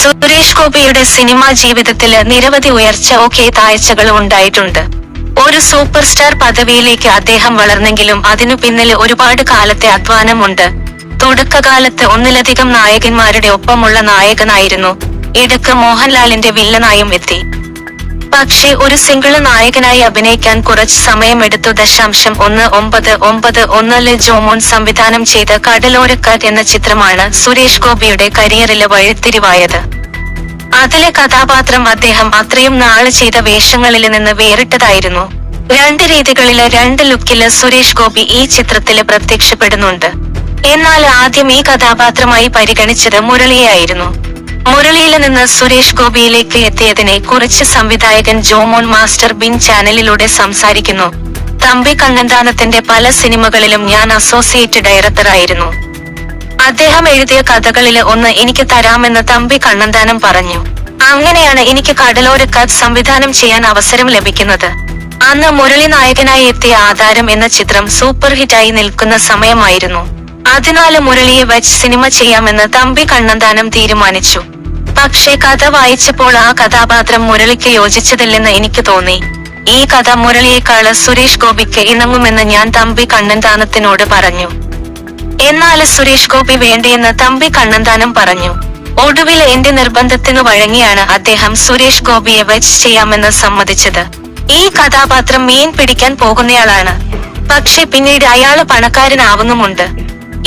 സുരേഷ് ഗോപിയുടെ സിനിമാ ജീവിതത്തില് നിരവധി ഉയർച്ച താഴ്ചകൾ ഉണ്ടായിട്ടുണ്ട്. ഒരു സൂപ്പർ സ്റ്റാർ പദവിയിലേക്ക് അദ്ദേഹം വളർന്നെങ്കിലും അതിനു പിന്നില് ഒരുപാട് കാലത്തെ അധ്വാനമുണ്ട്. തുടക്കകാലത്ത് ഒന്നിലധികം നായകന്മാരുടെ ഒപ്പമുള്ള നായകനായിരുന്നു. ഇടക്ക് മോഹൻലാലിന്റെ വില്ലനായും എത്തി. പക്ഷേ ഒരു സിംഗിള് നായകനായി അഭിനയിക്കാൻ കുറച്ച് സമയമെടുത്തു. 1991 ജോമോൻ സംവിധാനം ചെയ്ത കടലോരക്കാറ്റ് എന്ന ചിത്രമാണ് സുരേഷ് ഗോപിയുടെ കരിയറില് വഴിത്തിരിവായത്. അതിലെ കഥാപാത്രം അദ്ദേഹം അത്രയും നാള് ചെയ്ത വേഷങ്ങളില് നിന്ന് വേറിട്ടതായിരുന്നു. 2 രീതികളില് 2 ലുക്കില് സുരേഷ് ഗോപി ഈ ചിത്രത്തില് പ്രത്യക്ഷപ്പെടുന്നുണ്ട്. എന്നാൽ ആദ്യം ഈ കഥാപാത്രമായി പരിഗണിച്ചത് മുരളിയായിരുന്നു. മുരളിയില് നിന്ന് സുരേഷ് ഗോപിയിലേക്ക് എത്തിയതിനെ കുറിച്ച് സംവിധായകൻ ജോമോൻ മാസ്റ്റർ ബിൻ ചാനലിലൂടെ സംസാരിക്കുന്നു. തമ്പി കണ്ണന്താനത്തിന്റെ പല സിനിമകളിലും ഞാൻ അസോസിയേറ്റ് ഡയറക്ടറായിരുന്നു. അദ്ദേഹം എഴുതിയ കഥകളില് ഒന്ന് എനിക്ക് തരാമെന്ന് തമ്പി കണ്ണന്താനം പറഞ്ഞു. അങ്ങനെയാണ് എനിക്ക് കടലോരക്കാറ്റ് സംവിധാനം ചെയ്യാൻ അവസരം ലഭിക്കുന്നത്. അന്ന് മുരളി നായകനായി എത്തിയ ആധാരം എന്ന ചിത്രം സൂപ്പർ ഹിറ്റായി നിൽക്കുന്ന സമയമായിരുന്നു. അതിനാല് മുരളിയെ വച്ച് സിനിമ ചെയ്യാമെന്ന് തമ്പി കണ്ണന്താനം തീരുമാനിച്ചു. പക്ഷേ കഥ വായിച്ചപ്പോൾ ആ കഥാപാത്രം മുരളിക്ക് യോജിച്ചതില്ലെന്ന് എനിക്ക് തോന്നി. ഈ കഥ മുരളിയേക്കാള് സുരേഷ് ഗോപിക്ക് ഇണങ്ങുമെന്ന് ഞാൻ തമ്പി കണ്ണന്താനത്തിനോട് പറഞ്ഞു. എന്നാല് സുരേഷ് ഗോപി വേണ്ടിയെന്ന് തമ്പി കണ്ണന്താനം പറഞ്ഞു. ഒടുവിൽ എന്റെ നിർബന്ധത്തിനു വഴങ്ങിയാണ് അദ്ദേഹം സുരേഷ് ഗോപിയെ വച്ച് ചെയ്യാമെന്ന് സമ്മതിച്ചത്. ഈ കഥാപാത്രം മീൻ പിടിക്കാൻ പോകുന്നയാളാണ്. പക്ഷെ പിന്നീട് അയാള് പണക്കാരനാവുന്നുമുണ്ട്.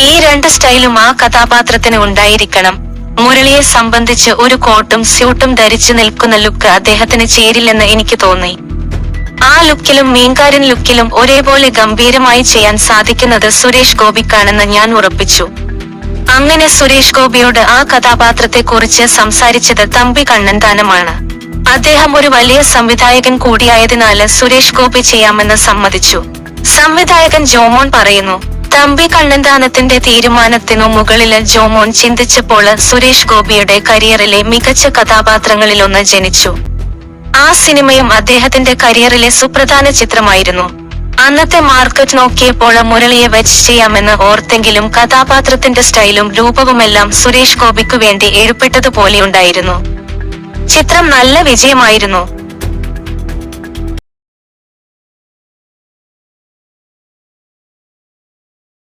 ഈ 2 സ്റ്റൈലും ആ കഥാപാത്രത്തിന് ഉണ്ടായിരിക്കണം. മുരളിയെ സംബന്ധിച്ച് ഒരു കോട്ടും സ്യൂട്ടും ധരിച്ചു നിൽക്കുന്ന ലുക്ക് അദ്ദേഹത്തിന് ചേരില്ലെന്ന് എനിക്ക് തോന്നി. ആ ലുക്കിലും മീൻകാരൻ ലുക്കിലും ഒരേപോലെ ഗംഭീരമായി ചെയ്യാൻ സാധിക്കുന്നത് സുരേഷ് ഗോപിക്കാണെന്ന് ഞാൻ ഉറപ്പിച്ചു. അങ്ങനെ സുരേഷ് ഗോപിയോട് ആ കഥാപാത്രത്തെ കുറിച്ച് സംസാരിച്ചത് തമ്പി കണ്ണന്താനമാണ്. അദ്ദേഹം ഒരു വലിയ സംവിധായകൻ കൂടിയായതിനാല് സുരേഷ് ഗോപി ചെയ്യാമെന്ന് സമ്മതിച്ചു. സംവിധായകൻ ജോമോൻ പറയുന്നു. തമ്പി കണ്ണന്താനത്തിന്റെ തീരുമാനത്തിനു മുകളില് ജോമോൻ ചിന്തിച്ചപ്പോൾ സുരേഷ് ഗോപിയുടെ കരിയറിലെ മികച്ച കഥാപാത്രങ്ങളിലൊന്ന് ജനിച്ചു. ആ സിനിമയും അദ്ദേഹത്തിന്റെ കരിയറിലെ സുപ്രധാന ചിത്രമായിരുന്നു. അന്നത്തെ മാർക്കറ്റ് നോക്കിയപ്പോൾ മുരളിയെ വെച്ച് ചെയ്യാമെന്ന് ഓർത്തെങ്കിലും കഥാപാത്രത്തിന്റെ സ്റ്റൈലും രൂപവുമെല്ലാം സുരേഷ് ഗോപിക്കു വേണ്ടി എഴുപ്പെട്ടതുപോലെയുണ്ടായിരുന്നു. ചിത്രം നല്ല വിജയമായിരുന്നു.